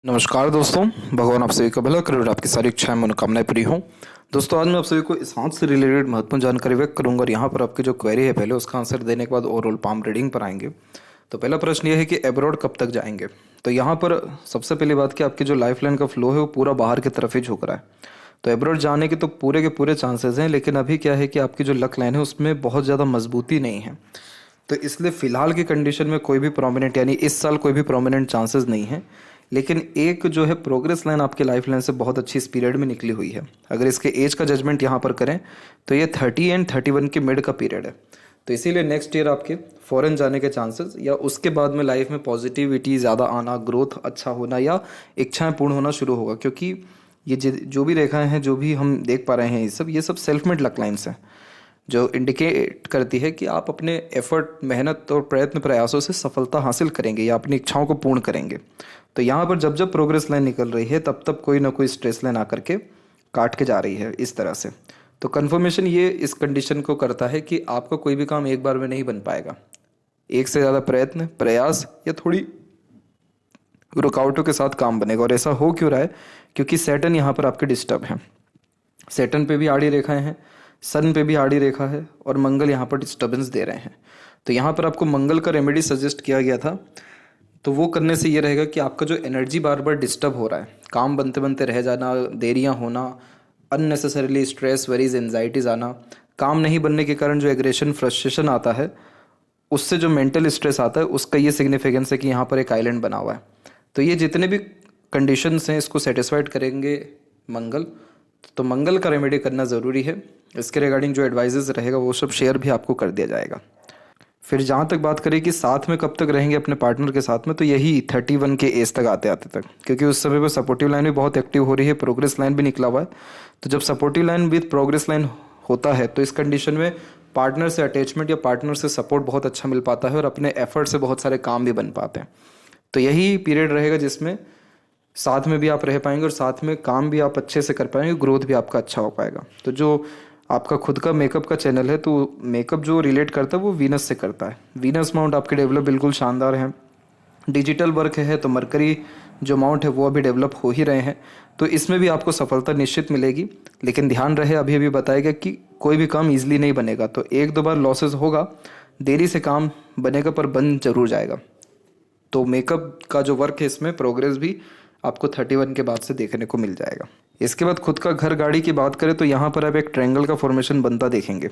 नमस्कार दोस्तों, भगवान आप सभी का भला करे और आपकी सारी इच्छाएं मनोकामनाएं पूरी हों। दोस्तों, आज मैं आप सभी को इस हाथ से रिलेटेड महत्वपूर्ण जानकारी व्यक्त करूंगा और यहाँ पर आपकी जो क्वेरी है पहले उसका आंसर देने के बाद ओवरऑल पाम रीडिंग पर आएंगे। तो पहला प्रश्न ये है कि एब्रॉड कब तक जाएंगे। तो यहाँ पर सबसे पहली बात कि आपकी जो लाइफ लाइन का फ्लो है वो पूरा बाहर की तरफ ही झुक रहा है। तो एब्रॉड जाने के तो पूरे के पूरे चांसेस हैं, लेकिन अभी क्या है कि आपकी जो लक लाइन है उसमें बहुत ज़्यादा मजबूती नहीं है। तो इसलिए फिलहाल की कंडीशन में कोई भी प्रोमिनेंट यानी इस साल कोई भी प्रोमिनेंट चांसेस नहीं है। लेकिन एक जो है प्रोग्रेस लाइन आपके लाइफ लाइन से बहुत अच्छी इस पीरियड में निकली हुई है। अगर इसके एज का जजमेंट यहाँ पर करें तो ये 30 एंड 31 के मिड का पीरियड है। तो इसीलिए नेक्स्ट ईयर आपके फॉरेन जाने के चांसेस या उसके बाद में लाइफ में पॉजिटिविटी ज़्यादा आना, ग्रोथ अच्छा होना या इच्छाएं पूर्ण होना शुरू होगा। क्योंकि ये जो भी रेखाएं हैं, जो भी हम देख पा रहे हैं, ये सब सेल्फ मेड लक लाइन्स हैं जो इंडिकेट करती है कि आप अपने एफर्ट, मेहनत और प्रयत्न प्रयासों से सफलता हासिल करेंगे या अपनी इच्छाओं को पूर्ण करेंगे। तो यहाँ पर जब जब प्रोग्रेस लाइन निकल रही है तब तब कोई ना कोई स्ट्रेस लाइन आकर के काट के जा रही है इस तरह से। तो कन्फर्मेशन ये इस कंडीशन को करता है कि आपका कोई भी काम एक बार में नहीं बन पाएगा। एक से ज़्यादा प्रयत्न, प्रयास या थोड़ी रुकावटों के साथ काम बनेगा। और ऐसा हो क्यों रहा है? क्योंकि सैटर्न यहाँ पर आपके डिस्टर्ब हैं। सैटर्न पे भी आड़ी रेखाएं हैं, सन पे भी आड़ी रेखा है और मंगल यहाँ पर डिस्टर्बेंस दे रहे हैं। तो यहाँ पर आपको मंगल का रेमेडी सजेस्ट किया गया था। तो वो करने से ये रहेगा कि आपका जो एनर्जी बार बार डिस्टर्ब हो रहा है, काम बनते बनते रह जाना, देरियाँ होना, अननेसेसरीली स्ट्रेस, वरीज, एंजाइटीज आना, काम नहीं बनने के कारण जो एग्रेशन, फ्रस्ट्रेशन आता है, उससे जो मेंटल स्ट्रेस आता है, उसका ये सिग्निफिकेंस है कि यहाँ पर एक आइलैंड बना हुआ है। तो ये जितने भी कंडीशंस हैं इसको सेटिस्फाइड करेंगे मंगल। तो मंगल का रेमेडी करना ज़रूरी है। इसके रिगार्डिंग जो एडवाइजेस रहेगा वो सब शेयर भी आपको कर दिया जाएगा। फिर जहाँ तक बात करें कि साथ में कब तक रहेंगे अपने पार्टनर के साथ में, तो यही 31 के एज तक आते आते तक, क्योंकि उस समय पर सपोर्टिव लाइन भी बहुत एक्टिव हो रही है, प्रोग्रेस लाइन भी निकला हुआ है। तो जब supportive line with progress line होता है तो इस कंडीशन में पार्टनर से अटैचमेंट या पार्टनर से सपोर्ट बहुत अच्छा मिल पाता है और अपने एफर्ट से बहुत सारे काम भी बन पाते हैं। तो यही पीरियड रहेगा जिसमें साथ में भी आप रह पाएंगे और साथ में काम भी आप अच्छे से कर पाएंगे, ग्रोथ भी आपका अच्छा हो पाएगा। तो जो आपका खुद का मेकअप का चैनल है, तो मेकअप जो रिलेट करता है वो वीनस से करता है। वीनस माउंट आपके डेवलप बिल्कुल शानदार हैं। डिजिटल वर्क है तो मरकरी जो माउंट है वो अभी डेवलप हो ही रहे हैं। तो इसमें भी आपको सफलता निश्चित मिलेगी। लेकिन ध्यान रहे, अभी अभी बताएगा कि कोई भी काम ईजिली नहीं बनेगा। तो एक दो बार लॉसेस होगा, देरी से काम बनेगा पर बन जरूर जाएगा। तो मेकअप का जो वर्क है इसमें प्रोग्रेस भी आपको 31 के बाद से देखने को मिल जाएगा। इसके बाद खुद का घर, गाड़ी की बात करें तो यहाँ पर आप एक ट्रायंगल का फॉर्मेशन बनता देखेंगे।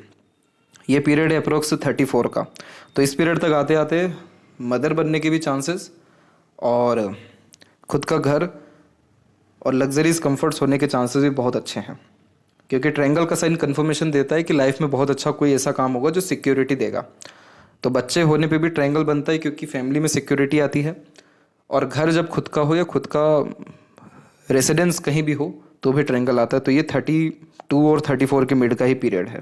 ये पीरियड है अप्रोक्स 34 का। तो इस पीरियड तक आते आते मदर बनने के भी चांसेस और खुद का घर और लग्जरीज कंफर्ट्स होने के चांसेस भी बहुत अच्छे हैं। क्योंकि ट्रायंगल का साइन कंफर्मेशन देता है कि लाइफ में बहुत अच्छा कोई ऐसा काम होगा जो सिक्योरिटी देगा। तो बच्चे होने पे भी ट्रायंगल बनता है क्योंकि फैमिली में सिक्योरिटी आती है। और घर जब खुद का हो या खुद का रेसिडेंस कहीं भी हो तो भी ट्रायंगल आता है। तो ये 32 और 34 के मिड का ही पीरियड है।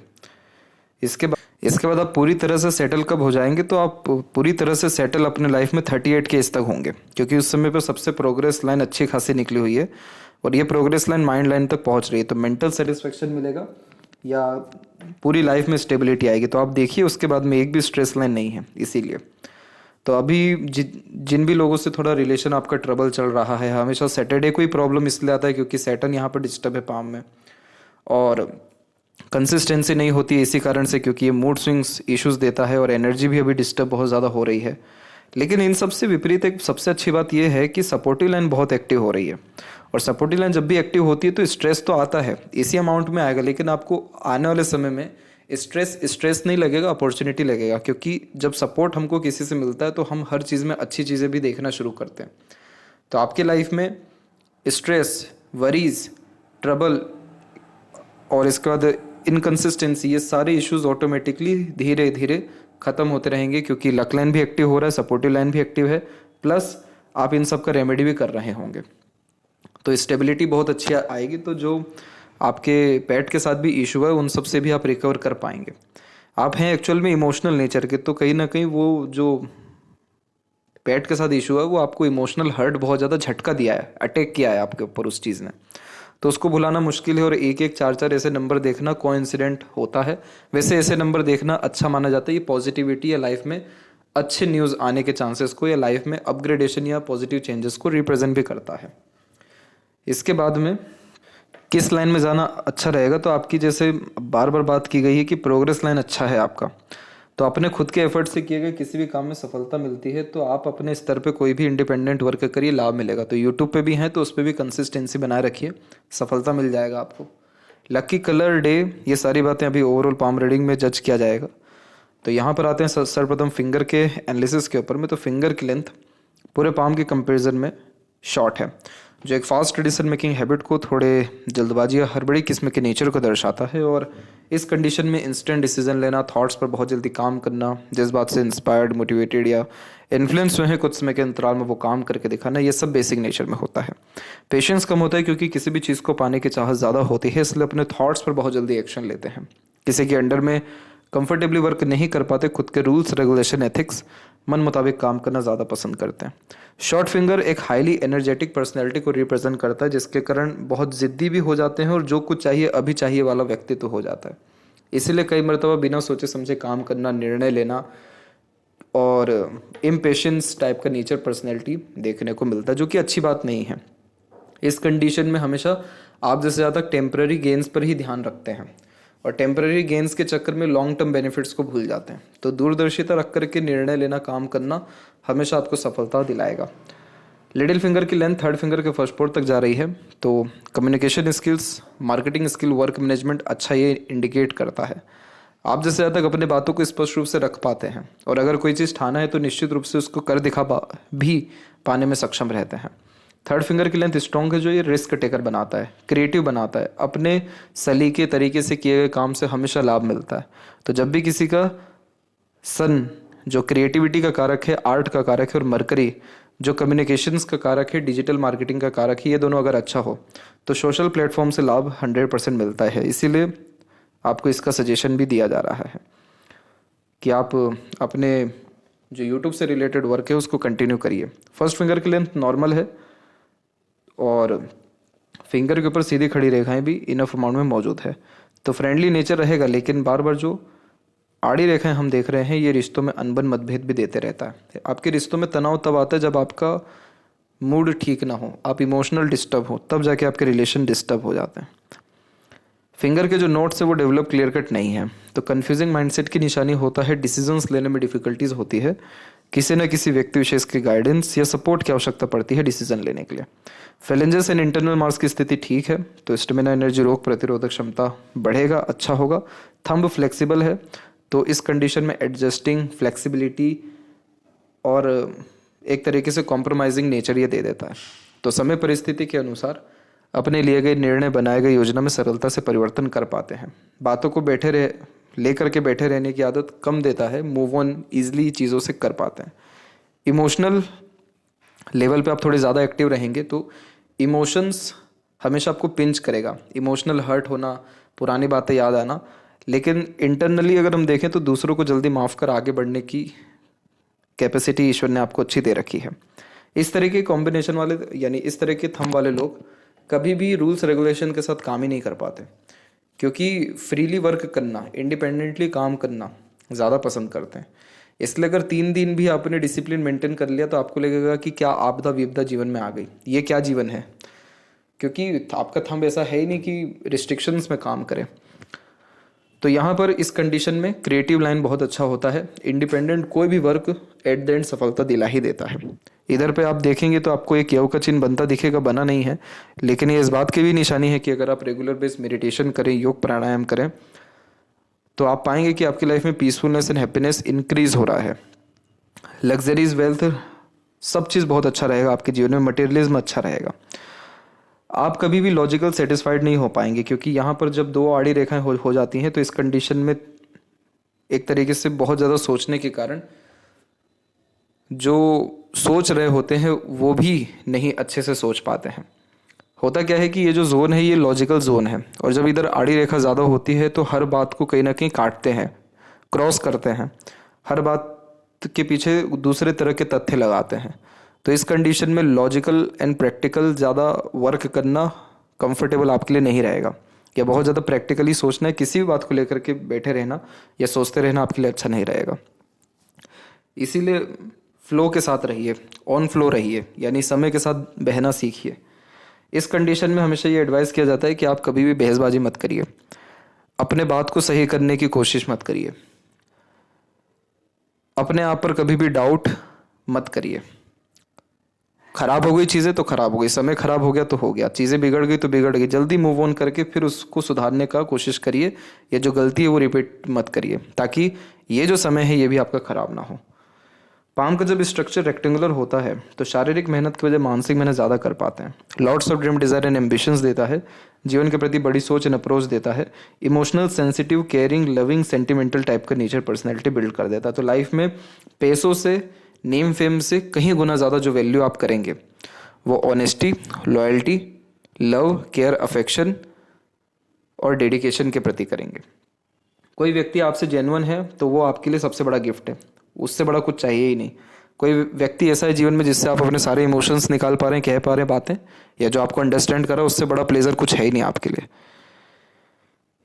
इसके बाद आप पूरी तरह से सेटल कब हो जाएंगे, तो आप पूरी तरह से सेटल अपने लाइफ में 38 के एज तक होंगे। क्योंकि उस समय पर सबसे प्रोग्रेस लाइन अच्छी खासी निकली हुई है और ये प्रोग्रेस लाइन माइंड लाइन तक पहुंच रही है। तो मेंटल सेटिस्फेक्शन मिलेगा या पूरी लाइफ में स्टेबिलिटी आएगी। तो आप देखिए उसके बाद में एक भी स्ट्रेस लाइन नहीं है। इसीलिए तो अभी जिन भी लोगों से थोड़ा रिलेशन आपका ट्रबल चल रहा है, हमेशा सैटरडे को ही प्रॉब्लम इसलिए आता है क्योंकि सैटर्न यहाँ पर डिस्टर्ब है पाम में और कंसिस्टेंसी नहीं होती है इसी कारण से, क्योंकि ये मूड स्विंग्स इश्यूज देता है और एनर्जी भी अभी डिस्टर्ब बहुत ज़्यादा हो रही है। लेकिन इन सबसे विपरीत एक सबसे अच्छी बात यह है कि सपोर्टिव लाइन बहुत एक्टिव हो रही है। और सपोर्टिव लाइन जब भी एक्टिव होती है तो स्ट्रेस तो आता है, इसी अमाउंट में आएगा, लेकिन आपको आने वाले समय में स्ट्रेस नहीं लगेगा, अपॉर्चुनिटी लगेगा। क्योंकि जब सपोर्ट हमको किसी से मिलता है तो हम हर चीज़ में अच्छी चीज़ें भी देखना शुरू करते हैं। तो आपके लाइफ में स्ट्रेस, वरीज, ट्रबल और इसके बाद इनकन्सिस्टेंसी, ये सारे इश्यूज ऑटोमेटिकली धीरे धीरे ख़त्म होते रहेंगे। क्योंकि लक लाइन भी एक्टिव हो रहा है, सपोर्टिव लाइन भी एक्टिव है, प्लस आप इन सब का रेमेडी भी कर रहे होंगे। तो स्टेबिलिटी बहुत अच्छी आएगी। तो जो आपके पेट के साथ भी इशू है उन सब से भी आप रिकवर कर पाएंगे। आप हैं एक्चुअल में इमोशनल नेचर के, तो कहीं ना कहीं वो जो पेट के साथ इशू है वो आपको इमोशनल हर्ट बहुत ज़्यादा झटका दिया है, अटैक किया है आपके ऊपर उस चीज़ ने। तो उसको भुलाना मुश्किल है और एक एक चार चार ऐसे नंबर देखना कोइंसिडेंट होता है। वैसे ऐसे नंबर देखना अच्छा माना जाता है, ये पॉजिटिविटी या लाइफ में अच्छे न्यूज़ आने के चांसेस को या लाइफ में अपग्रेडेशन या पॉजिटिव चेंजेस को रिप्रेजेंट भी करता है। इसके बाद में किस लाइन में जाना अच्छा रहेगा, तो आपकी जैसे बार बार बात की गई है कि प्रोग्रेस लाइन अच्छा है आपका, तो अपने खुद के एफर्ट से किए गए किसी भी काम में सफलता मिलती है तो आप अपने स्तर पे कोई भी इंडिपेंडेंट वर्क करिए, लाभ मिलेगा। तो यूट्यूब पे भी हैं तो उस पर भी कंसिस्टेंसी बनाए रखिए, सफलता मिल जाएगा आपको। लकी कलर डे, ये सारी बातें अभी ओवरऑल पाम रीडिंग में जज किया जाएगा। तो यहाँ पर आते हैं सर्वप्रथम फिंगर के एनालिसिस के ऊपर में। तो फिंगर की लेंथ पूरे पाम के कंपेरिजन में शॉर्ट है, जो एक फास्ट डिसीजन मेकिंग हैबिट को, थोड़े जल्दबाजी या हड़बड़ी किस्म के नेचर को दर्शाता है। और इस कंडीशन में इंस्टेंट डिसीजन लेना, थॉट्स पर बहुत जल्दी काम करना, जिस बात से इंस्पायर्ड, मोटिवेटेड या इन्फ्लुएंस हुए हैं कुछ समय के अंतराल में वो काम करके दिखाना, ये सब बेसिक नेचर में होता है। पेशेंस कम होता है क्योंकि किसी भी चीज़ को पाने की चाहत ज़्यादा होती है, इसलिए अपने थॉट्स पर बहुत जल्दी एक्शन लेते हैं। किसी के अंडर में कंफर्टेबली वर्क नहीं कर पाते, खुद के रूल्स, रेगुलेशन, एथिक्स, मन मुताबिक काम करना ज़्यादा पसंद करते हैं। शॉर्ट फिंगर एक हाईली एनर्जेटिक पर्सनैलिटी को रिप्रेजेंट करता है, जिसके कारण बहुत ज़िद्दी भी हो जाते हैं और जो कुछ चाहिए अभी चाहिए वाला व्यक्तित्व हो जाता है। इसीलिए कई मरतबा बिना सोचे समझे काम करना, निर्णय लेना और इम्पेशेंस टाइप का नेचर पर्सनैलिटी देखने को मिलता है, जो कि अच्छी बात नहीं है। इस कंडीशन में हमेशा आप जैसे ज़्यादा टेम्पररी गेन्स पर ही ध्यान रखते हैं और टेम्पररी गेन्स के चक्कर में लॉन्ग टर्म बेनिफिट्स को भूल जाते हैं। तो दूरदर्शिता रख करके निर्णय लेना, काम करना हमेशा आपको सफलता दिलाएगा। लिटिल फिंगर की लेंथ थर्ड फिंगर के फर्स्ट पोर्ट तक जा रही है, तो communication skills, marketing skill, work management अच्छा ये इंडिकेट करता है। आप जैसे ज़्यादा तक अपने बातों को स्पष्ट रूप से रख पाते हैं और अगर कोई चीज़ ठाना है तो निश्चित रूप से उसको कर दिखा भी पाने में सक्षम रहते हैं। थर्ड फिंगर की लेंथ स्ट्रॉन्ग है, जो ये रिस्क टेकर बनाता है, क्रिएटिव बनाता है, अपने सलीके तरीके से किए गए काम से हमेशा लाभ मिलता है। तो जब भी किसी का सन जो क्रिएटिविटी का कारक है, आर्ट का कारक है, और मरकरी जो कम्युनिकेशंस का कारक है, डिजिटल मार्केटिंग का कारक है, ये दोनों अगर अच्छा हो तो सोशल प्लेटफॉर्म से लाभ 100% मिलता है। इसीलिए आपको इसका सजेशन भी दिया जा रहा है कि आप अपने जो यूट्यूब से रिलेटेड वर्क है उसको कंटिन्यू करिए। फर्स्ट फिंगर की लेंथ नॉर्मल है और फिंगर के ऊपर सीधी खड़ी रेखाएं भी इनफ अमाउंट में मौजूद है, तो फ्रेंडली नेचर रहेगा। लेकिन बार बार जो आड़ी रेखाएं हम देख रहे हैं, ये रिश्तों में अनबन, मतभेद भी देते रहता है। आपके रिश्तों में तनाव तब आता है जब आपका मूड ठीक ना हो, आप इमोशनल डिस्टर्ब हो, तब जाके आपके रिलेशन डिस्टर्ब हो जाते हैं। फिंगर के जो नोट्स है वो डेवलप क्लियर कट नहीं है, तो कन्फ्यूजिंग माइंडसेट की निशानी होता है। डिसीजंस लेने में डिफिकल्टीज होती है, किसी न किसी व्यक्ति विशेष के गाइडेंस या सपोर्ट की आवश्यकता पड़ती है डिसीजन लेने के लिए। फैलेंजेस एंड इंटरनल मार्क्स की स्थिति ठीक है, तो स्टेमिना, एनर्जी, रोग प्रतिरोधक क्षमता बढ़ेगा, अच्छा होगा। थंब फ्लेक्सिबल है, तो इस कंडीशन में एडजस्टिंग, फ्लेक्सिबिलिटी और एक तरीके से कॉम्प्रोमाइजिंग नेचर ये दे देता है। तो समय परिस्थिति के अनुसार अपने लिए गए निर्णय, बनाए गए योजना में सरलता से परिवर्तन कर पाते हैं। बातों को लेकर के बैठे रहने की आदत कम देता है, मूव ऑन ईजिली चीज़ों से कर पाते हैं। इमोशनल लेवल पे आप थोड़े ज़्यादा एक्टिव रहेंगे, तो इमोशंस हमेशा आपको पिंच करेगा, इमोशनल हर्ट होना, पुरानी बातें याद आना। लेकिन इंटरनली अगर हम देखें तो दूसरों को जल्दी माफ़ कर आगे बढ़ने की कैपेसिटी ईश्वर ने आपको अच्छी दे रखी है। इस तरह के कॉम्बिनेशन वाले, यानी इस तरह के थंब वाले लोग कभी भी रूल्स रेगुलेशन के साथ काम ही नहीं कर पाते, क्योंकि फ्रीली वर्क करना, इंडिपेंडेंटली काम करना ज़्यादा पसंद करते हैं। इसलिए अगर 3 दिन भी आपने डिसिप्लिन मेंटेन कर लिया तो आपको लगेगा कि क्या आपदा विपदा जीवन में आ गई, ये क्या जीवन है, क्योंकि आपका थंब ऐसा है ही नहीं कि रिस्ट्रिक्शंस में काम करे। तो यहाँ पर इस कंडीशन में क्रिएटिव लाइन बहुत अच्छा होता है। इंडिपेंडेंट कोई भी वर्क एट द एंड सफलता दिला ही देता है। इधर पे आप देखेंगे तो आपको एक योग का चिन्ह बनता दिखेगा, बना नहीं है, लेकिन ये इस बात की भी निशानी है कि अगर आप रेगुलर बेस मेडिटेशन करें, योग प्राणायाम करें, तो आप पाएंगे कि आपकी लाइफ में पीसफुलनेस एंड हैप्पीनेस इंक्रीज हो रहा है। लग्जरीज, वेल्थ, सब चीज़ बहुत अच्छा रहेगा आपके जीवन में, मटेरियलिज्म अच्छा रहेगा। आप कभी भी लॉजिकल सेटिस्फाइड नहीं हो पाएंगे, क्योंकि यहाँ पर जब 2 आड़ी रेखाएं हो जाती हैं तो इस कंडीशन में एक तरीके से बहुत ज़्यादा सोचने के कारण जो सोच रहे होते हैं वो भी नहीं अच्छे से सोच पाते हैं। होता क्या है कि ये जो जोन है ये लॉजिकल जोन है, और जब इधर आड़ी रेखा ज़्यादा होती है तो हर बात को कहीं ना कहीं काटते हैं, क्रॉस करते हैं, हर बात के पीछे दूसरे तरह के तथ्य लगाते हैं। तो इस कंडीशन में लॉजिकल एंड प्रैक्टिकल ज़्यादा वर्क करना कंफर्टेबल आपके लिए नहीं रहेगा, या बहुत ज़्यादा प्रैक्टिकली सोचना है, किसी भी बात को लेकर के बैठे रहना या सोचते रहना आपके लिए अच्छा नहीं रहेगा। इसीलिए फ्लो के साथ रहिए, ऑन फ्लो रहिए, यानी समय के साथ बहना सीखिए। इस कंडीशन में हमेशा ये एडवाइस किया जाता है कि आप कभी भी बहसबाजी मत करिए, अपने बात को सही करने की कोशिश मत करिए, अपने आप पर कभी भी डाउट मत करिए। खराब हो गई चीज़ें तो खराब हो गई, समय खराब हो गया तो हो गया, चीज़ें बिगड़ गई तो बिगड़ गई, जल्दी मूव ऑन करके फिर उसको सुधारने का कोशिश करिए। ये जो गलती है वो रिपीट मत करिए, ताकि ये जो समय है ये भी आपका खराब ना हो। पाम का जब स्ट्रक्चर रेक्टेंगुलर होता है तो शारीरिक मेहनत की वजह मानसिक मेहनत ज़्यादा कर पाते हैं। Lots of dream, desire and ambitions देता है, जीवन के प्रति बड़ी सोच एंड अप्रोच देता है, emotional, sensitive, caring, loving, sentimental type का नेचर, पर्सनैलिटी बिल्ड कर देता है। तो लाइफ में पैसों से, नेम फेम से कहीं गुना ज़्यादा जो वैल्यू आप करेंगे वो honesty, loyalty, love, care, affection और डेडिकेशन के प्रति करेंगे। कोई व्यक्ति आपसे जेन्युइन है तो वो आपके लिए सबसे बड़ा गिफ्ट है, उससे बड़ा कुछ चाहिए ही नहीं। कोई व्यक्ति ऐसा है जीवन में जिससे आप अपने सारे इमोशंस निकाल पा रहे हैं, कह पा रहे हैं बातें, या जो आपको अंडरस्टैंड कर रहा है, उससे बड़ा प्लेजर कुछ है ही नहीं आपके लिए।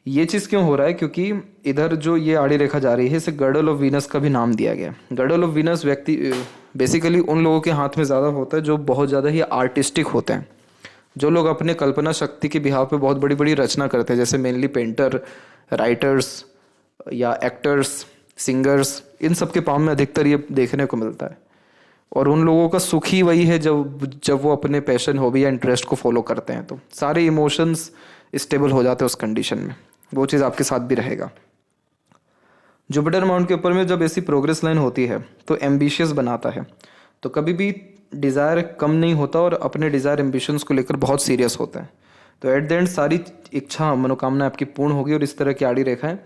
ये चीज़ क्यों हो रहा है? क्योंकि इधर जो ये आड़ी रेखा जा रही है इसे गर्डल ऑफ वीनस का भी नाम दिया गया। गर्डल ऑफ वीनस व्यक्ति बेसिकली उन लोगों के हाथ में ज़्यादा होता है जो बहुत ज़्यादा ही आर्टिस्टिक होते हैं, जो लोग अपने कल्पना शक्ति के बिहाव पे बहुत बड़ी बड़ी रचना करते हैं, जैसे मेनली पेंटर, राइटर्स या एक्टर्स, सिंगर्स, इन सब के पाम में अधिकतर ये देखने को मिलता है। और उन लोगों का सुख ही वही है जब वो अपने पैशन, हॉबी या इंटरेस्ट को फॉलो करते हैं, तो सारे इमोशंस स्टेबल हो जाते हैं उस कंडीशन में। वो चीज़ आपके साथ भी रहेगा। जुपिटर माउंट के ऊपर में जब ऐसी प्रोग्रेस लाइन होती है तो एम्बिशियस बनाता है, तो कभी भी डिज़ायर कम नहीं होता और अपने डिज़ायर एम्बिशंस को लेकर बहुत सीरियस होता है। तो एट द एंड सारी इच्छा, मनोकामना आपकी पूर्ण होगी। और इस तरह की आड़ी रेखाएं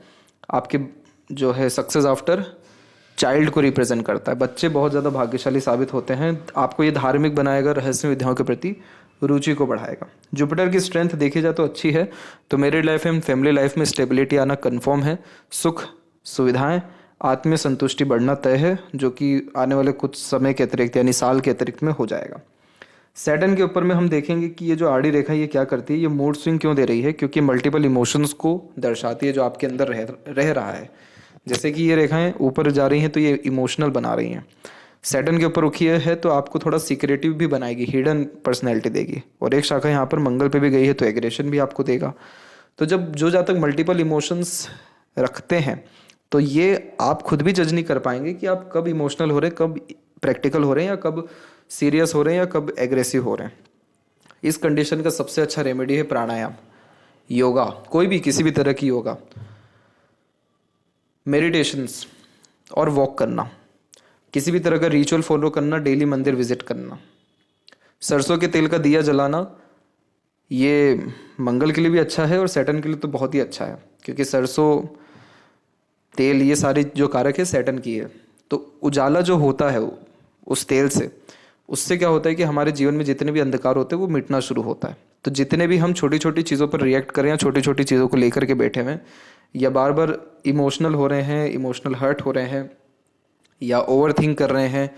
आपके जो है सक्सेस आफ्टर चाइल्ड को रिप्रेजेंट करता है। बच्चे बहुत ज़्यादा भाग्यशाली साबित होते हैं। आपको ये धार्मिक बनाएगा, रहस्य विद्याओं के प्रति रुचि को बढ़ाएगा। जुपिटर की स्ट्रेंथ देखी जाए तो अच्छी है, तो married life and family life में स्टेबिलिटी आना कन्फर्म है। सुख, सुविधाएं, आत्मीय संतुष्टि बढ़ना तय है, जो कि आने वाले कुछ समय के अतिरिक्त यानी साल के अतिरिक्त में हो जाएगा। सैटर्न के ऊपर में हम देखेंगे कि ये जो आड़ी रेखा ये क्या करती है, ये मूड स्विंग क्यों दे रही है, क्योंकि मल्टीपल इमोशंस को दर्शाती है जो आपके अंदर रह रहा है। जैसे कि ये रेखाएं ऊपर जा रही हैं तो ये इमोशनल बना रही हैं। सैटर्न के ऊपर रुकी है तो आपको थोड़ा सीक्रेटिव भी बनाएगी, हिडन पर्सनैलिटी देगी। और एक शाखा यहाँ पर मंगल पे भी गई है तो एग्रेशन भी आपको देगा। तो जब जो जातक मल्टीपल इमोशंस रखते हैं तो ये आप खुद भी जज नहीं कर पाएंगे कि आप कब इमोशनल हो रहे हैं, कब प्रैक्टिकल हो रहे हैं, या कब सीरियस हो रहे हैं, या कब एग्रेसिव हो रहे हैं। इस कंडीशन का सबसे अच्छा रेमेडी है प्राणायाम, योगा, कोई भी किसी भी तरह की योगा, मेडिटेशंस और वॉक करना, किसी भी तरह का रिचुअल फॉलो करना, डेली मंदिर विजिट करना, सरसों के तेल का दिया जलाना, ये मंगल के लिए भी अच्छा है और सैटर्न के लिए तो बहुत ही अच्छा है, क्योंकि सरसों तेल ये सारी जो कारक है सैटर्न की है। तो उजाला जो होता है उस तेल से, उससे क्या होता है कि हमारे जीवन में जितने भी अंधकार होते हैं वो मिटना शुरू होता है। तो जितने भी हम छोटी छोटी चीज़ों पर रिएक्ट करें या छोटी छोटी चीज़ों को लेकर के बैठे हुए हैं, या बार बार इमोशनल हो रहे हैं, इमोशनल हर्ट हो रहे हैं, या ओवर थिंक कर रहे हैं,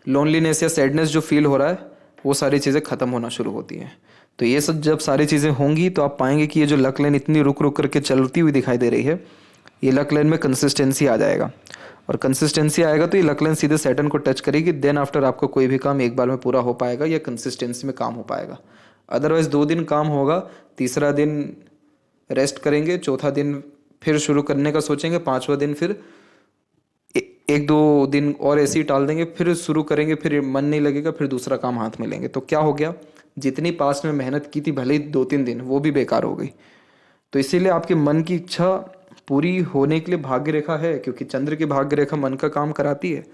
लोनलीनेस या सैडनेस जो फील हो रहा है, वो सारी चीज़ें ख़त्म होना शुरू होती हैं। तो ये सब जब सारी चीज़ें होंगी तो आप पाएंगे कि ये जो लक लाइन इतनी रुक रुक करके चलती हुई दिखाई दे रही है, ये लक लाइन में कंसिस्टेंसी आ जाएगा। और कंसिस्टेंसी आएगा तो ये लक लाइन सीधे सैटर्न को टच करेगी। देन आफ्टर आपका कोई भी काम एक बार में पूरा हो पाएगा या कंसिस्टेंसी में काम हो पाएगा। अदरवाइज 2 दिन काम होगा, तीसरा दिन रेस्ट करेंगे, चौथा दिन फिर शुरू करने का सोचेंगे, 5वां दिन फिर 1-2 दिन और ऐसे ही टाल देंगे, फिर शुरू करेंगे, फिर मन नहीं लगेगा, फिर दूसरा काम हाथ में लेंगे। तो क्या हो गया, जितनी पास्ट में मेहनत की थी भले ही 2-3 दिन, वो भी बेकार हो गई। तो इसीलिए आपके मन की इच्छा पूरी होने के लिए भाग्य रेखा है, क्योंकि चंद्र की भाग्य रेखा मन का काम कराती है।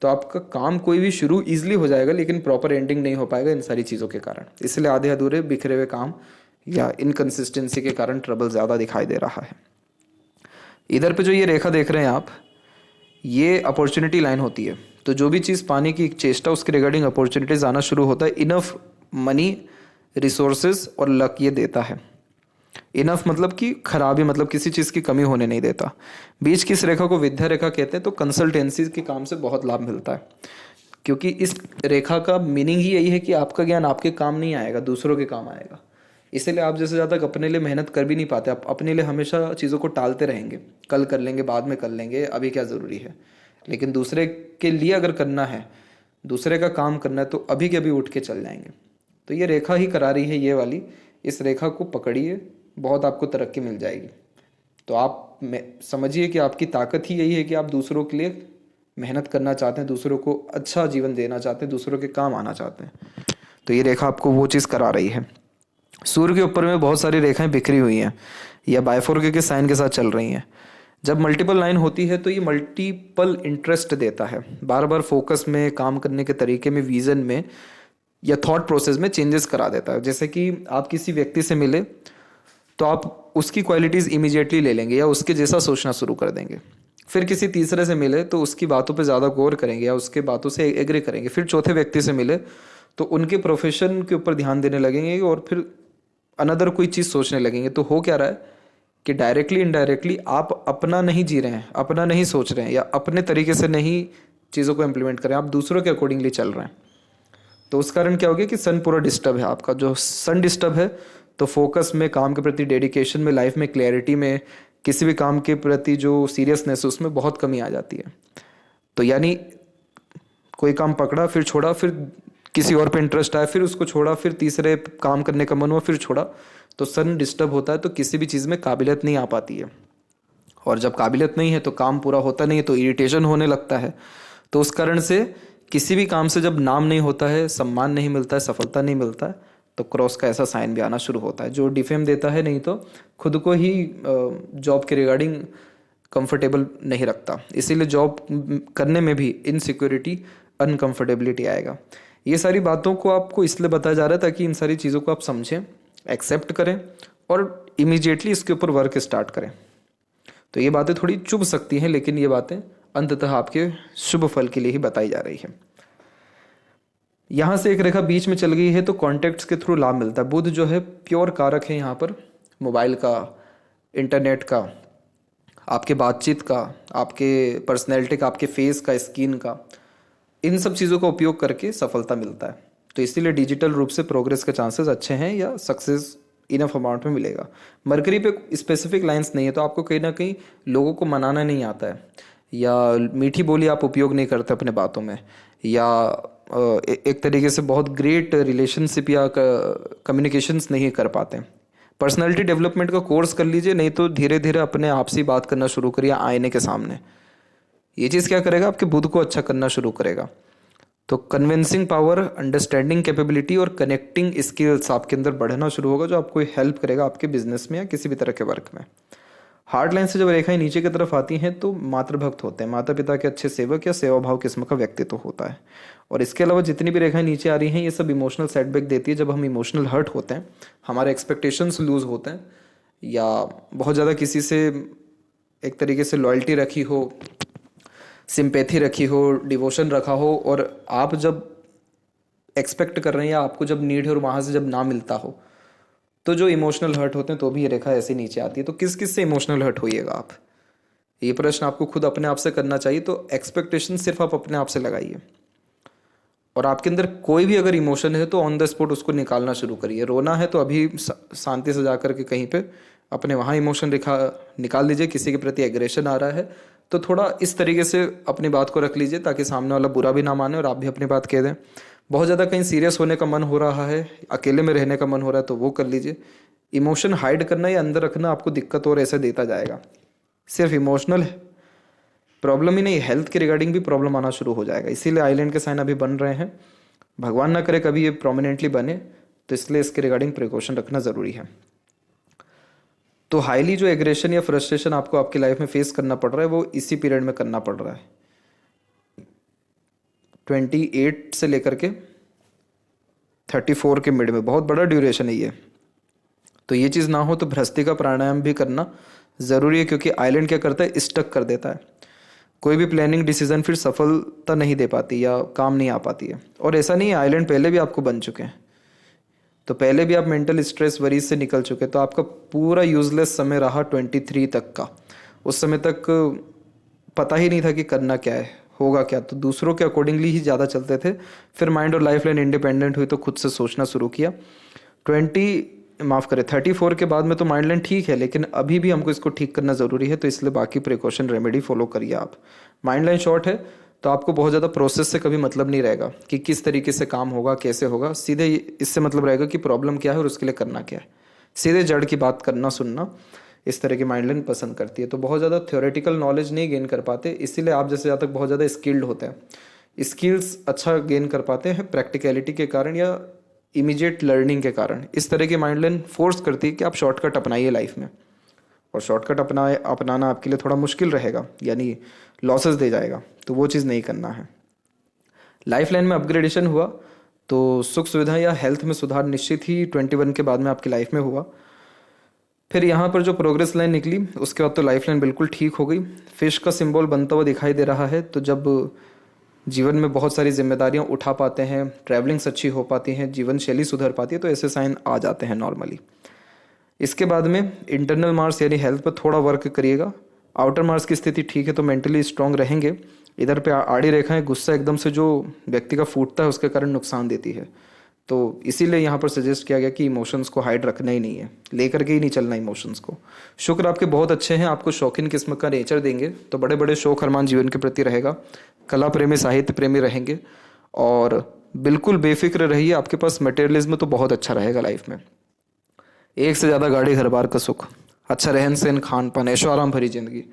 तो आपका काम कोई भी शुरू इजीली हो जाएगा, लेकिन प्रॉपर एंडिंग नहीं हो पाएगा इन सारी चीज़ों के कारण। इसलिए आधे अधूरे बिखरे हुए काम या इनकंसिस्टेंसी के कारण ट्रबल ज़्यादा दिखाई दे रहा है। इधर पे जो ये रेखा देख रहे हैं आप, ये अपॉर्चुनिटी लाइन होती है। तो जो भी चीज़ पाने की चेष्टा, उसके रिगार्डिंग अपॉर्चुनिटीज आना शुरू होता है। इनफ मनी, रिसोर्सेज और लक ये देता है। इनफ मतलब कि खराबी, मतलब किसी चीज़ की कमी होने नहीं देता। बीच की इस रेखा को विद्या रेखा कहते हैं। तो कंसल्टेंसी के काम से बहुत लाभ मिलता है, क्योंकि इस रेखा का मीनिंग ही यही है कि आपका ज्ञान आपके काम नहीं आएगा, दूसरों के काम आएगा। इसीलिए आप जैसे ज़्यादा अपने लिए मेहनत कर भी नहीं पाते। आप अपने लिए हमेशा चीज़ों को टालते रहेंगे, कल कर लेंगे, बाद में कर लेंगे, अभी क्या ज़रूरी है। लेकिन दूसरे के लिए अगर करना है, दूसरे का काम करना है, तो अभी के अभी उठ के चल जाएंगे। तो ये रेखा ही करा रही है ये वाली, इस रेखा को पकड़िए, बहुत आपको तरक्की मिल जाएगी। तो आप समझिए कि आपकी ताकत ही यही है कि आप दूसरों के लिए मेहनत करना चाहते हैं, दूसरों को अच्छा जीवन देना चाहते हैं, दूसरों के काम आना चाहते हैं। तो ये रेखा आपको वो चीज़ करा रही है। सूर्य के ऊपर में बहुत सारी रेखाएं बिखरी हुई हैं या बायफोरके के साइन के साथ चल रही हैं। जब मल्टीपल लाइन होती है तो ये मल्टीपल इंटरेस्ट देता है, बार बार फोकस में, काम करने के तरीके में, विजन में या थॉट प्रोसेस में चेंजेस करा देता है। जैसे कि आप किसी व्यक्ति से मिले तो आप उसकी क्वालिटीज़ इमीडिएटली ले लेंगे या उसके जैसा सोचना शुरू कर देंगे। फिर किसी तीसरे से मिले तो उसकी बातों पे ज़्यादा गौर करेंगे या उसके बातों से एग्री करेंगे। फिर चौथे व्यक्ति से मिले तो उनके प्रोफेशन के ऊपर ध्यान देने लगेंगे और फिर अनदर कोई चीज़ सोचने लगेंगे। तो हो क्या रहा है कि डायरेक्टली इनडायरेक्टली आप अपना नहीं जी रहे हैं, अपना नहीं सोच रहे हैं या अपने तरीके से नहीं चीज़ों को इम्प्लीमेंट कर रहे हैं, आप दूसरों के अकॉर्डिंगली चल रहे हैं। तो उस कारण क्या होगा कि सन पूरा डिस्टर्ब है। आपका जो सन डिस्टर्ब है तो फोकस में, काम के प्रति डेडिकेशन में, लाइफ में क्लैरिटी में, किसी भी काम के प्रति जो सीरियसनेस है उसमें बहुत कमी आ जाती है। तो यानी कोई काम पकड़ा, फिर छोड़ा, फिर किसी और पे इंटरेस्ट आया, फिर उसको छोड़ा, फिर तीसरे काम करने का मन हुआ, फिर छोड़ा। तो सन डिस्टर्ब होता है तो किसी भी चीज़ में काबिलियत नहीं आ पाती है, और जब काबिलियत नहीं है तो काम पूरा होता नहीं है, तो इरिटेशन होने लगता है। तो उस कारण से किसी भी काम से जब नाम नहीं होता है, सम्मान नहीं मिलता है, सफलता नहीं मिलता है, तो क्रॉस का ऐसा साइन भी आना शुरू होता है जो डिफेम देता है, नहीं तो खुद को ही जॉब के रिगार्डिंग कंफर्टेबल नहीं रखता। इसीलिए जॉब करने में भी इनसिक्योरिटी, अनकंफर्टेबिलिटी आएगा। ये सारी बातों को आपको इसलिए बताया जा रहा है ताकि इन सारी चीज़ों को आप समझें, एक्सेप्ट करें और इमीडिएटली इसके ऊपर वर्क स्टार्ट करें। तो ये बातें थोड़ी चुभ सकती हैं, लेकिन ये बातें अंततः आपके शुभ फल के लिए ही बताई जा रही है। यहाँ से एक रेखा बीच में चल गई है तो कॉन्टैक्ट्स के थ्रू लाभ मिलता है। बुध जो है प्योर कारक है यहाँ पर, मोबाइल का, इंटरनेट का, आपके बातचीत का, आपके पर्सनैलिटी का, आपके फेस का, स्किन का, इन सब चीज़ों का उपयोग करके सफलता मिलता है। तो इसीलिए डिजिटल रूप से प्रोग्रेस के चांसेस अच्छे हैं या सक्सेस इनफ अमाउंट में मिलेगा। मरकरी पे स्पेसिफिक लाइंस नहीं है तो आपको कहीं ना कहीं लोगों को मनाना नहीं आता है, या मीठी बोली आप उपयोग नहीं करते अपने बातों में, या एक तरीके से बहुत ग्रेट रिलेशनशिप या कम्युनिकेशंस नहीं कर पाते। पर्सनालिटी डेवलपमेंट का कोर्स कर लीजिए, नहीं तो धीरे धीरे अपने आप से बात करना शुरू करिए आईने के सामने। ये चीज़ क्या करेगा, आपके बुध को अच्छा करना शुरू करेगा। तो कन्विंसिंग पावर, अंडरस्टैंडिंग कैपेबिलिटी और कनेक्टिंग स्किल्स आपके अंदर बढ़ना शुरू होगा, जो आपको हेल्प करेगा आपके बिजनेस में या किसी भी तरह के वर्क में। हार्ड लाइन से जब रेखाएं नीचे की तरफ आती हैं तो मातृभक्त होते हैं, माता पिता के अच्छे सेवक या सेवा भाव किस्म का व्यक्तित्व होता है। और इसके अलावा जितनी भी रेखाएं नीचे आ रही हैं ये सब इमोशनल सेटबैक देती है। जब हम इमोशनल हर्ट होते हैं, हमारे एक्सपेक्टेशंस लूज होते हैं, या बहुत ज़्यादा किसी से एक तरीके से लॉयल्टी रखी हो, सिंपैथी रखी हो, डिवोशन रखा हो, और आप जब एक्सपेक्ट कर रहे हैं या आपको जब नीड है और वहाँ से जब ना मिलता हो, तो जो इमोशनल हर्ट होते हैं, तो भी ये रेखा ऐसे नीचे आती है। तो किस किस से इमोशनल हर्ट होइएगा आप, ये प्रश्न आपको खुद अपने आप से करना चाहिए। तो एक्सपेक्टेशन सिर्फ आप अपने आप से लगाइए, और आपके अंदर कोई भी अगर इमोशन है तो ऑन द स्पॉट उसको निकालना शुरू करिए। रोना है तो अभी शांति से जा कर के कहीं पे अपने वहाँ इमोशन निकाल लीजिए। किसी के प्रति एग्रेशन आ रहा है तो थोड़ा इस तरीके से अपनी बात को रख लीजिए ताकि सामने वाला बुरा भी ना माने और आप भी अपनी बात कह दें। बहुत ज़्यादा कहीं सीरियस होने का मन हो रहा है, अकेले में रहने का मन हो रहा है, तो वो कर लीजिए। इमोशन हाइड करना या अंदर रखना आपको दिक्कत और ऐसे देता जाएगा। सिर्फ इमोशनल प्रॉब्लम ही नहीं, हेल्थ के रिगार्डिंग भी प्रॉब्लम आना शुरू हो जाएगा। इसीलिए आइलैंड के साइन अभी बन रहे हैं, भगवान ना करे कभी ये प्रोमिनेंटली बने, तो इसलिए इसके रिगार्डिंग प्रिकॉशन रखना ज़रूरी है। तो हाईली जो एग्रेशन या फ्रस्ट्रेशन आपको आपकी लाइफ में फेस करना पड़ रहा है वो इसी पीरियड में करना पड़ रहा है, 28 से लेकर के 34 के मिड में। बहुत बड़ा ड्यूरेशन है ये। तो ये चीज़ ना हो तो भ्रष्टि प्राणायाम भी करना ज़रूरी है, क्योंकि आइलैंड क्या करता है, स्टक कर देता है। कोई भी प्लानिंग डिसीजन फिर सफलता नहीं दे पाती या काम नहीं आ पाती है। और ऐसा नहीं है, आइलैंड पहले भी आपको बन चुके हैं, तो पहले भी आप मेंटल स्ट्रेस वरीज से निकल चुके। तो आपका पूरा यूजलेस समय रहा 23 तक का। उस समय तक पता ही नहीं था कि करना क्या है, होगा क्या, तो दूसरों के अकॉर्डिंगली ही ज़्यादा चलते थे। फिर माइंड और लाइफ लाइन इंडिपेंडेंट हुई तो खुद से सोचना शुरू किया। माफ़ करें 34 के बाद में तो माइंड लाइन ठीक है, लेकिन अभी भी हमको इसको ठीक करना ज़रूरी है, तो इसलिए बाकी प्रिकॉशन रेमेडी फॉलो करिए आप। माइंड लाइन शॉर्ट है तो आपको बहुत ज़्यादा प्रोसेस से कभी मतलब नहीं रहेगा कि किस तरीके से काम होगा, कैसे होगा। सीधे इससे मतलब रहेगा कि प्रॉब्लम क्या है और उसके लिए करना क्या है। सीधे जड़ की बात करना, सुनना, इस तरह की माइंड लाइन पसंद करती है। तो बहुत ज़्यादा थ्योरेटिकल नॉलेज नहीं गेन कर पाते, इसीलिए आप जैसे जहाँ तक बहुत ज़्यादा स्किल्ड होते हैं। स्किल्स अच्छा गेन कर पाते हैं प्रैक्टिकलिटी के कारण या इमीडिएट लर्निंग के कारण। इस तरह की माइंड लाइन फोर्स करती है कि आप शॉर्टकट अपनाइए लाइफ में, और शॉर्टकट अपनाना आपके लिए थोड़ा मुश्किल रहेगा, यानी लॉसेस दे जाएगा, तो वो चीज़ नहीं करना है। लाइफ लाइन में अपग्रेडेशन हुआ तो सुख सुविधा या हेल्थ में सुधार निश्चित ही 21 के बाद में आपकी लाइफ में हुआ। फिर यहाँ पर जो प्रोग्रेस लाइन निकली उसके बाद तो लाइफ लाइन बिल्कुल ठीक हो गई। फिश का सिंबल बनता हुआ दिखाई दे रहा है, तो जब जीवन में बहुत सारी जिम्मेदारियां उठा पाते हैं, ट्रैवलिंग्स अच्छी हो पाती हैं, जीवन शैली सुधर पाती है, तो ऐसे साइन आ जाते हैं नॉर्मली। इसके बाद में इंटरनल मार्क्स यानी हेल्थ पर थोड़ा वर्क करिएगा। आउटर मार्क्स की स्थिति ठीक है तो मेंटली स्ट्रांग रहेंगे। इधर पे आड़ी रेखाएं गुस्सा एकदम से जो व्यक्ति का फूटता है उसके कारण नुकसान देती है, तो इसीलिए यहाँ पर सजेस्ट किया गया कि इमोशंस को हाइड रखना ही नहीं है, लेकर के ही नहीं चलना इमोशंस को। शुक्र आपके बहुत अच्छे हैं, आपको शौकीन किस्म का नेचर देंगे, तो बड़े बड़े शौक अरमान जीवन के प्रति रहेगा। कला प्रेमी, साहित्य प्रेमी रहेंगे, और बिल्कुल बेफिक्र रहिए। आपके पास मटेरियलिज्म तो बहुत अच्छा रहेगा लाइफ में। एक से ज़्यादा गाड़ी, घर बार का सुख, अच्छा रहन सहन, खान पान, ऐशो आराम भरी जिंदगी,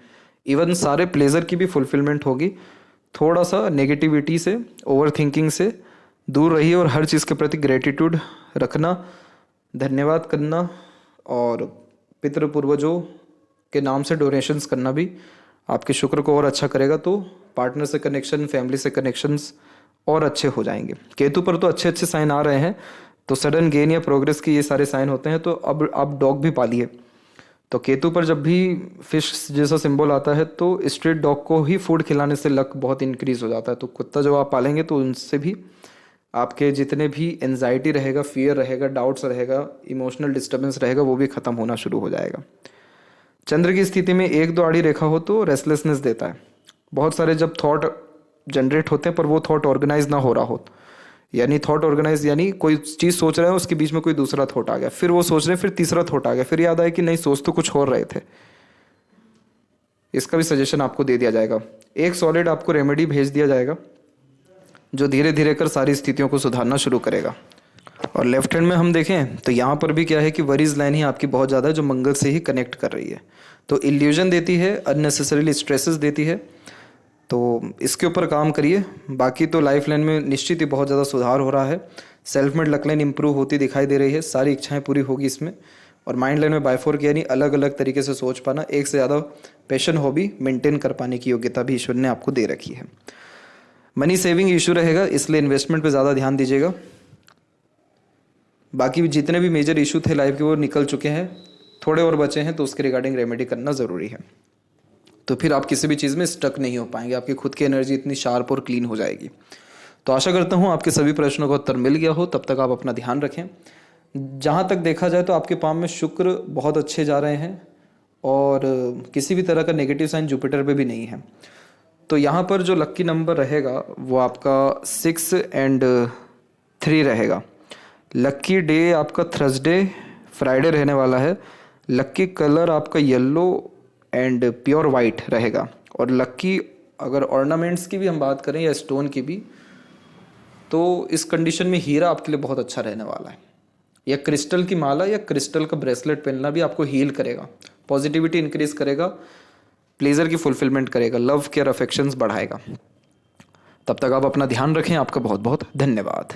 इवन सारे प्लेजर की भी फुलफिलमेंट होगी। थोड़ा सा नेगेटिविटी से, ओवर थिंकिंग से दूर रहिए, और हर चीज़ के प्रति ग्रेटिट्यूड रखना, धन्यवाद करना, और पितृ पूर्वजों के नाम से डोनेशंस करना भी आपके शुक्र को और अच्छा करेगा। तो पार्टनर से कनेक्शन, फैमिली से कनेक्शंस और अच्छे हो जाएंगे। केतु पर तो अच्छे अच्छे साइन आ रहे हैं, तो सडन गेन या प्रोग्रेस की ये सारे साइन होते हैं। तो अब आप डॉग भी पालिए। तो केतु पर जब भी फिश जैसा सिंबल आता है तो स्ट्रीट डॉग को ही फूड खिलाने से लक बहुत इंक्रीज हो जाता है। तो कुत्ता जब आप पालेंगे तो उनसे भी आपके जितने भी एनजाइटी रहेगा, फियर रहेगा, डाउट्स रहेगा, इमोशनल डिस्टर्बेंस रहेगा, वो भी खत्म होना शुरू हो जाएगा। चंद्र की स्थिति में 1-2 आड़ी रेखा हो तो रेस्टलेसनेस देता है। बहुत सारे जब थॉट जनरेट होते हैं पर वो थॉट ऑर्गेनाइज ना हो रहा हो, यानी थॉट ऑर्गेनाइज यानी कोई चीज़ सोच रहे हैं उसके बीच में कोई दूसरा थॉट आ गया, फिर वो सोच रहे हैं, फिर तीसरा थॉट आ गया, फिर याद आया कि नहीं सोच तो कुछ और रहे थे। इसका भी सजेशन आपको दे दिया जाएगा। एक सॉलिड आपको रेमेडी भेज दिया जाएगा जो धीरे धीरे कर सारी स्थितियों को सुधारना शुरू करेगा। और लेफ्ट हैंड में हम देखें तो यहाँ पर भी क्या है कि वरीज लाइन ही आपकी बहुत ज़्यादा है जो मंगल से ही कनेक्ट कर रही है, तो इल्यूजन देती है, अननेसेसरीली स्ट्रेसेस देती है। तो इसके ऊपर काम करिए। बाकी तो लाइफ लाइन में निश्चित ही बहुत ज़्यादा सुधार हो रहा है। Self made luck line improve होती दिखाई दे रही है, सारी इच्छाएं पूरी होगी इसमें। और माइंड लाइन में बायफोर्क यानी अलग अलग तरीके से सोच पाना, एक से ज़्यादा पैशन हॉबी मेंटेन कर पाने की योग्यता भी ईश्वर ने आपको दे रखी है। मनी सेविंग इशू रहेगा, इसलिए इन्वेस्टमेंट पे ज़्यादा ध्यान दीजिएगा। बाकी जितने भी मेजर इशू थे लाइफ के वो निकल चुके हैं, थोड़े और बचे हैं, तो उसके रिगार्डिंग रेमेडी करना ज़रूरी है। तो फिर आप किसी भी चीज़ में स्टक नहीं हो पाएंगे, आपकी खुद की एनर्जी इतनी शार्प और क्लीन हो जाएगी। तो आशा करता हूँ आपके सभी प्रश्नों का उत्तर मिल गया हो। तब तक आप अपना ध्यान रखें। जहाँ तक देखा जाए तो आपके पाम में शुक्र बहुत अच्छे जा रहे हैं और किसी भी तरह का नेगेटिव साइन जुपिटर पे भी नहीं है। तो यहाँ पर जो लक्की नंबर रहेगा वो आपका 6 और 3 रहेगा। लक्की डे आपका थर्सडे, फ्राइडे रहने वाला है। लक्की कलर आपका येलो एंड प्योर वाइट रहेगा। और लक्की अगर ऑर्नामेंट्स की भी हम बात करें या स्टोन की भी, तो इस कंडीशन में हीरा आपके लिए बहुत अच्छा रहने वाला है, या क्रिस्टल की माला या क्रिस्टल का ब्रेसलेट पहनना भी आपको हील करेगा, पॉजिटिविटी इंक्रीज करेगा, प्लेजर की फुलफिलमेंट करेगा, लव केयर अफेक्शंस बढ़ाएगा। तब तक आप अपना ध्यान रखें। आपका बहुत बहुत धन्यवाद।